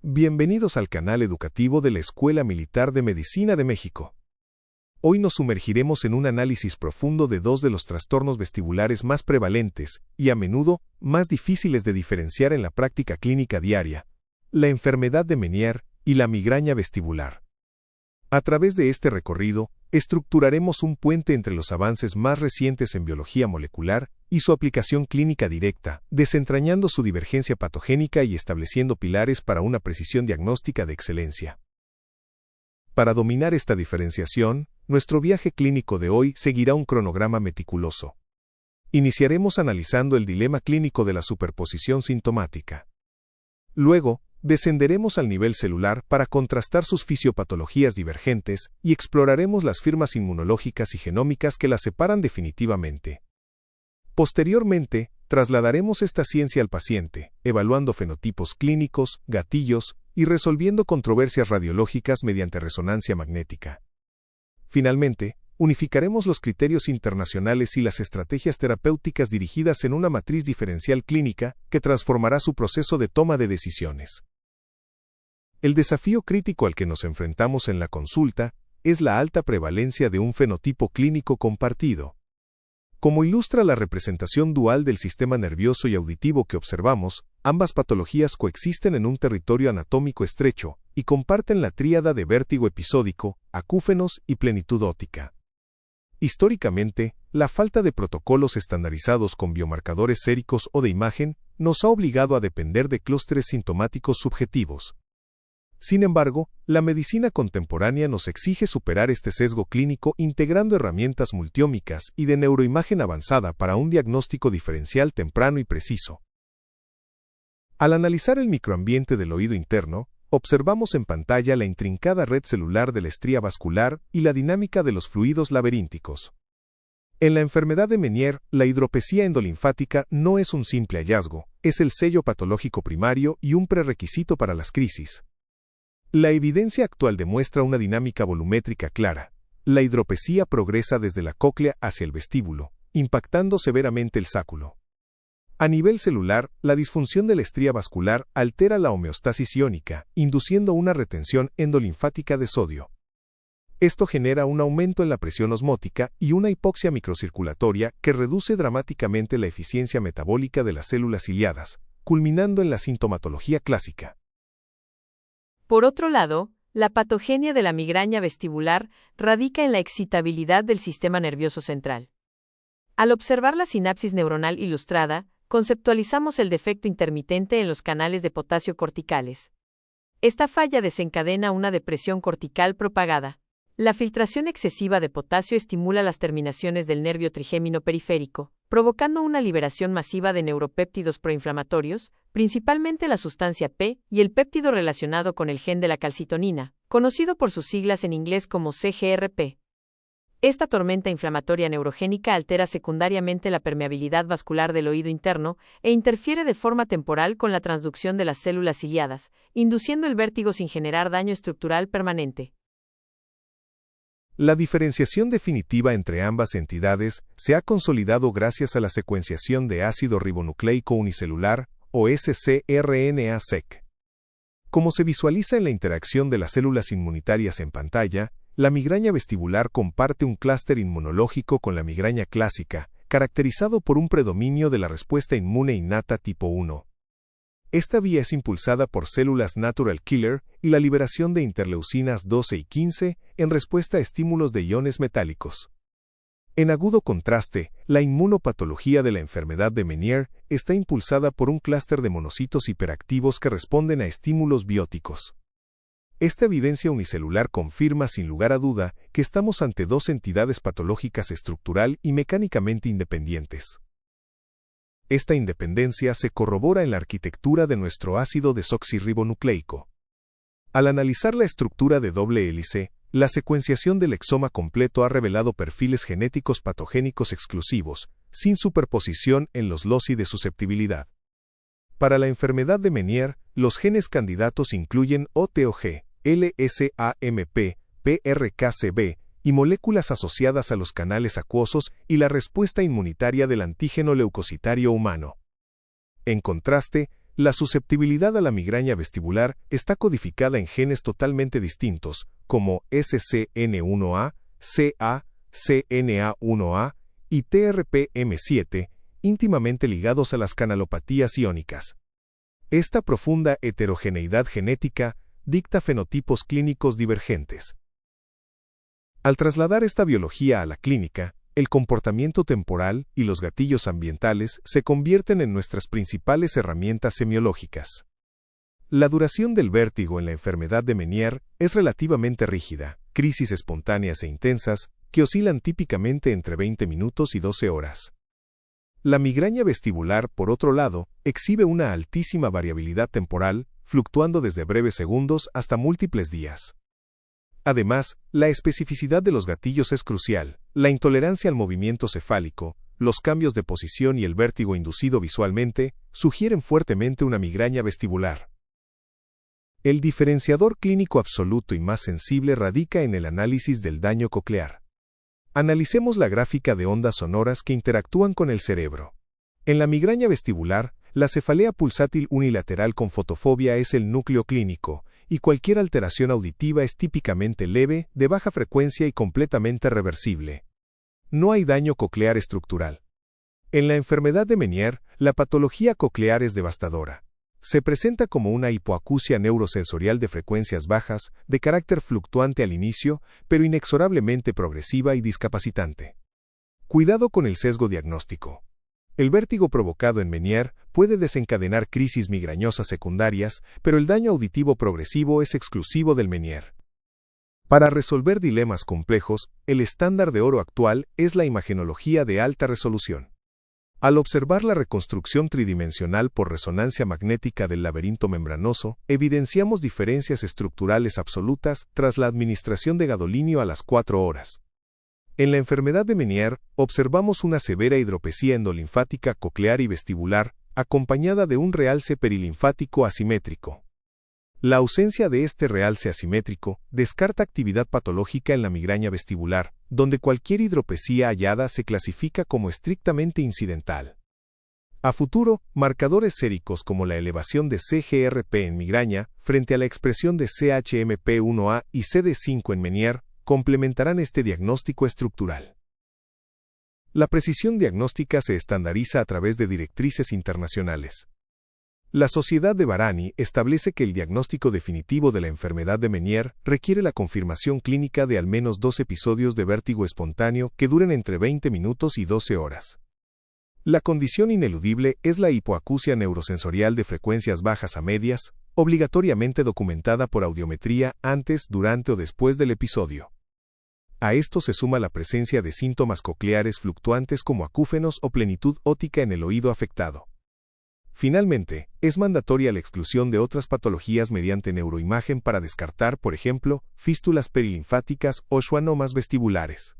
Bienvenidos al canal educativo de la Escuela Militar de Medicina de México. Hoy nos sumergiremos en un análisis profundo de dos de los trastornos vestibulares más prevalentes y a menudo más difíciles de diferenciar en la práctica clínica diaria: la enfermedad de Meniere y la migraña vestibular. A través de este recorrido, estructuraremos un puente entre los avances más recientes en biología molecular y su aplicación clínica directa, desentrañando su divergencia patogénica y estableciendo pilares para una precisión diagnóstica de excelencia. Para dominar esta diferenciación, nuestro viaje clínico de hoy seguirá un cronograma meticuloso. Iniciaremos analizando el dilema clínico de la superposición sintomática. Luego, descenderemos al nivel celular para contrastar sus fisiopatologías divergentes y exploraremos las firmas inmunológicas y genómicas que las separan definitivamente. Posteriormente, trasladaremos esta ciencia al paciente, evaluando fenotipos clínicos, gatillos y resolviendo controversias radiológicas mediante resonancia magnética. Finalmente, unificaremos los criterios internacionales y las estrategias terapéuticas dirigidas en una matriz diferencial clínica que transformará su proceso de toma de decisiones. El desafío crítico al que nos enfrentamos en la consulta es la alta prevalencia de un fenotipo clínico compartido. Como ilustra la representación dual del sistema nervioso y auditivo que observamos, ambas patologías coexisten en un territorio anatómico estrecho y comparten la tríada de vértigo episódico, acúfenos y plenitud óptica. Históricamente, la falta de protocolos estandarizados con biomarcadores séricos o de imagen nos ha obligado a depender de clústeres sintomáticos subjetivos. Sin embargo, la medicina contemporánea nos exige superar este sesgo clínico integrando herramientas multiómicas y de neuroimagen avanzada para un diagnóstico diferencial temprano y preciso. Al analizar el microambiente del oído interno, observamos en pantalla la intrincada red celular de la estría vascular y la dinámica de los fluidos laberínticos. En la enfermedad de Meniere, la hidropesía endolinfática no es un simple hallazgo, es el sello patológico primario y un prerequisito para las crisis. La evidencia actual demuestra una dinámica volumétrica clara. La hidropesía progresa desde la cóclea hacia el vestíbulo, impactando severamente el sáculo. A nivel celular, la disfunción de la estría vascular altera la homeostasis iónica, induciendo una retención endolinfática de sodio. Esto genera un aumento en la presión osmótica y una hipoxia microcirculatoria que reduce dramáticamente la eficiencia metabólica de las células ciliadas, culminando en la sintomatología clásica. Por otro lado, la patogenia de la migraña vestibular radica en la excitabilidad del sistema nervioso central. Al observar la sinapsis neuronal ilustrada, conceptualizamos el defecto intermitente en los canales de potasio corticales. Esta falla desencadena una depresión cortical propagada. La filtración excesiva de potasio estimula las terminaciones del nervio trigémino periférico, provocando una liberación masiva de neuropéptidos proinflamatorios, principalmente la sustancia P y el péptido relacionado con el gen de la calcitonina, conocido por sus siglas en inglés como CGRP. Esta tormenta inflamatoria neurogénica altera secundariamente la permeabilidad vascular del oído interno e interfiere de forma temporal con la transducción de las células ciliadas, induciendo el vértigo sin generar daño estructural permanente. La diferenciación definitiva entre ambas entidades se ha consolidado gracias a la secuenciación de ácido ribonucleico unicelular, o scRNA-seq. Como se visualiza en la interacción de las células inmunitarias en pantalla, la migraña vestibular comparte un clúster inmunológico con la migraña clásica, caracterizado por un predominio de la respuesta inmune innata tipo 1. Esta vía es impulsada por células natural killer y la liberación de interleucinas 12 y 15 en respuesta a estímulos de iones metálicos. En agudo contraste, la inmunopatología de la enfermedad de Meniere está impulsada por un clúster de monocitos hiperactivos que responden a estímulos bióticos. Esta evidencia unicelular confirma sin lugar a duda que estamos ante dos entidades patológicas estructural y mecánicamente independientes. Esta independencia se corrobora en la arquitectura de nuestro ácido desoxirribonucleico. Al analizar la estructura de doble hélice, la secuenciación del exoma completo ha revelado perfiles genéticos patogénicos exclusivos, sin superposición en los loci de susceptibilidad. Para la enfermedad de Meniere, los genes candidatos incluyen OTOG, LSAMP, PRKCB, y moléculas asociadas a los canales acuosos y la respuesta inmunitaria del antígeno leucocitario humano. En contraste, La susceptibilidad a la migraña vestibular está codificada en genes totalmente distintos, como SCN1A, CA, CNA1A y TRPM7, íntimamente ligados a las canalopatías iónicas. Esta profunda heterogeneidad genética dicta fenotipos clínicos divergentes. Al trasladar esta biología a la clínica, el comportamiento temporal y los gatillos ambientales se convierten en nuestras principales herramientas semiológicas. La duración del vértigo en la enfermedad de Meniere es relativamente rígida, crisis espontáneas e intensas, que oscilan típicamente entre 20 minutos y 12 horas. La migraña vestibular, por otro lado, exhibe una altísima variabilidad temporal, fluctuando desde breves segundos hasta múltiples días. Además, la especificidad de los gatillos es crucial. La intolerancia al movimiento cefálico, los cambios de posición y el vértigo inducido visualmente sugieren fuertemente una migraña vestibular. El diferenciador clínico absoluto y más sensible radica en el análisis del daño coclear. Analicemos la gráfica de ondas sonoras que interactúan con el cerebro. En la migraña vestibular, la cefalea pulsátil unilateral con fotofobia es el núcleo clínico, y cualquier alteración auditiva es típicamente leve, de baja frecuencia y completamente reversible. No hay daño coclear estructural. En la enfermedad de Meniere, la patología coclear es devastadora. Se presenta como una hipoacusia neurosensorial de frecuencias bajas, de carácter fluctuante al inicio, pero inexorablemente progresiva y discapacitante. Cuidado con el sesgo diagnóstico. El vértigo provocado en Meniere puede desencadenar crisis migrañosas secundarias, pero el daño auditivo progresivo es exclusivo del Meniere. Para resolver dilemas complejos, el estándar de oro actual es la imagenología de alta resolución. Al observar la reconstrucción tridimensional por resonancia magnética del laberinto membranoso, evidenciamos diferencias estructurales absolutas tras la administración de gadolinio a las 4 horas. En la enfermedad de Meniere, observamos una severa hidropesía endolinfática coclear y vestibular, acompañada de un realce perilinfático asimétrico. La ausencia de este realce asimétrico descarta actividad patológica en la migraña vestibular, donde cualquier hidropesía hallada se clasifica como estrictamente incidental. A futuro, marcadores séricos como la elevación de CGRP en migraña, frente a la expresión de CHMP1A y CD5 en Meniere, complementarán este diagnóstico estructural. La precisión diagnóstica se estandariza a través de directrices internacionales. La Sociedad de Varani establece que el diagnóstico definitivo de la enfermedad de Meniere requiere la confirmación clínica de al menos 2 episodios de vértigo espontáneo que duren entre 20 minutos y 12 horas. La condición ineludible es la hipoacusia neurosensorial de frecuencias bajas a medias, obligatoriamente documentada por audiometría antes, durante o después del episodio. A esto se suma la presencia de síntomas cocleares fluctuantes como acúfenos o plenitud óptica en el oído afectado. Finalmente, es mandatoria la exclusión de otras patologías mediante neuroimagen para descartar, por ejemplo, fístulas perilinfáticas o schwannomas vestibulares.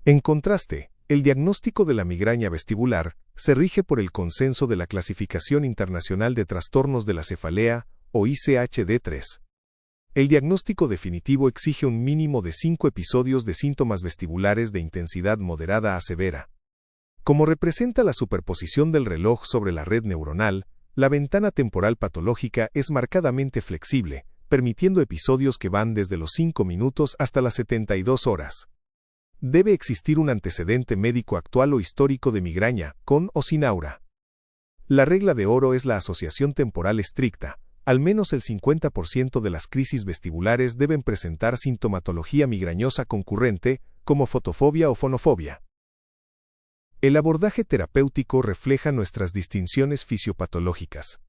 En contraste, el diagnóstico de la migraña vestibular se rige por el consenso de la Clasificación Internacional de Trastornos de la Cefalea, o ICHD-3. El diagnóstico definitivo exige un mínimo de 5 episodios de síntomas vestibulares de intensidad moderada a severa. Como representa la superposición del reloj sobre la red neuronal, la ventana temporal patológica es marcadamente flexible, permitiendo episodios que van desde los 5 minutos hasta las 72 horas. Debe existir un antecedente médico actual o histórico de migraña, con o sin aura. La regla de oro es la asociación temporal estricta. Al menos el 50% de las crisis vestibulares deben presentar sintomatología migrañosa concurrente, como fotofobia o fonofobia. El abordaje terapéutico refleja nuestras distinciones fisiopatológicas.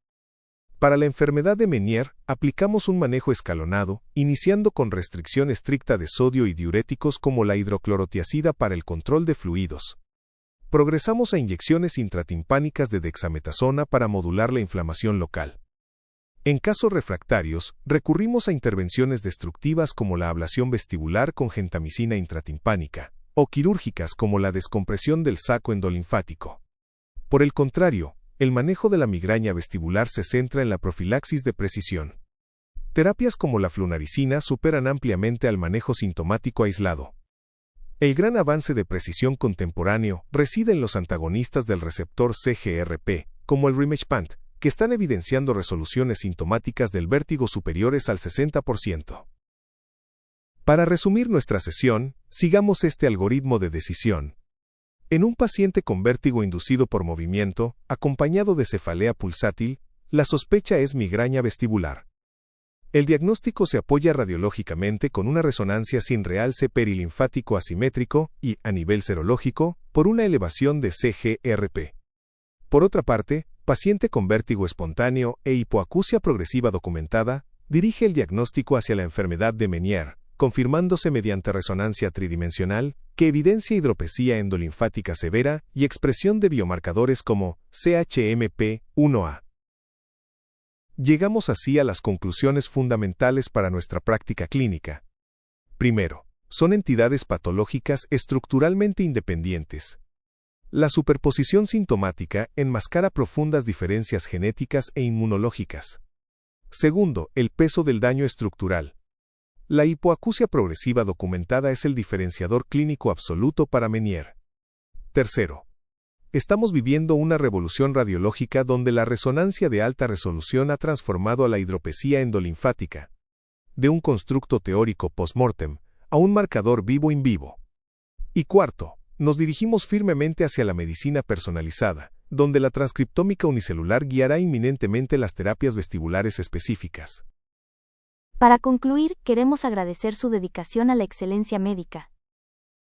Para la enfermedad de Meniere, aplicamos un manejo escalonado, iniciando con restricción estricta de sodio y diuréticos como la hidroclorotiazida para el control de fluidos. Progresamos a inyecciones intratimpánicas de dexametasona para modular la inflamación local. En casos refractarios, recurrimos a intervenciones destructivas como la ablación vestibular con gentamicina intratimpánica, o quirúrgicas como la descompresión del saco endolinfático. Por el contrario, el manejo de la migraña vestibular se centra en la profilaxis de precisión. Terapias como la flunaricina superan ampliamente al manejo sintomático aislado. El gran avance de precisión contemporáneo reside en los antagonistas del receptor CGRP, como el rimegepant, que están evidenciando resoluciones sintomáticas del vértigo superiores al 60%. Para resumir nuestra sesión, sigamos este algoritmo de decisión. En un paciente con vértigo inducido por movimiento, acompañado de cefalea pulsátil, la sospecha es migraña vestibular. El diagnóstico se apoya radiológicamente con una resonancia sin realce perilinfático asimétrico y, a nivel serológico, por una elevación de CGRP. Por otra parte, paciente con vértigo espontáneo e hipoacusia progresiva documentada, dirige el diagnóstico hacia la enfermedad de Meniere, confirmándose mediante resonancia tridimensional que evidencia hidropesía endolinfática severa y expresión de biomarcadores como CHMP1A. Llegamos así a las conclusiones fundamentales para nuestra práctica clínica. Primero, son entidades patológicas estructuralmente independientes. La superposición sintomática enmascara profundas diferencias genéticas e inmunológicas. Segundo, el peso del daño estructural. La hipoacusia progresiva documentada es el diferenciador clínico absoluto para Meniere. Tercero, estamos viviendo una revolución radiológica donde la resonancia de alta resolución ha transformado a la hidropesía endolinfática de un constructo teórico post-mortem a un marcador vivo in vivo. Y cuarto, nos dirigimos firmemente hacia la medicina personalizada, donde la transcriptómica unicelular guiará inminentemente las terapias vestibulares específicas. Para concluir, queremos agradecer su dedicación a la excelencia médica.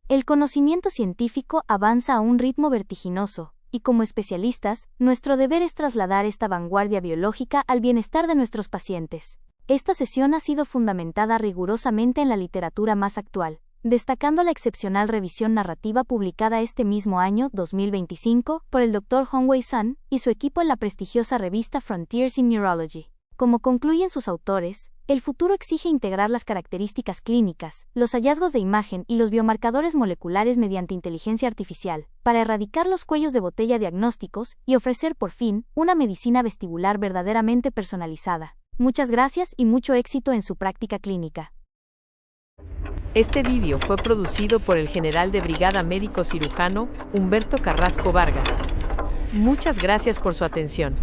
El conocimiento científico avanza a un ritmo vertiginoso, y como especialistas, nuestro deber es trasladar esta vanguardia biológica al bienestar de nuestros pacientes. Esta sesión ha sido fundamentada rigurosamente en la literatura más actual, destacando la excepcional revisión narrativa publicada este mismo año, 2025, por el Dr. Hongwei Sun y su equipo en la prestigiosa revista Frontiers in Neurology. Como concluyen sus autores, el futuro exige integrar las características clínicas, los hallazgos de imagen y los biomarcadores moleculares mediante inteligencia artificial, para erradicar los cuellos de botella diagnósticos y ofrecer por fin una medicina vestibular verdaderamente personalizada. Muchas gracias y mucho éxito en su práctica clínica. Este vídeo fue producido por el general de brigada médico cirujano Humberto Carrasco Vargas. Muchas gracias por su atención.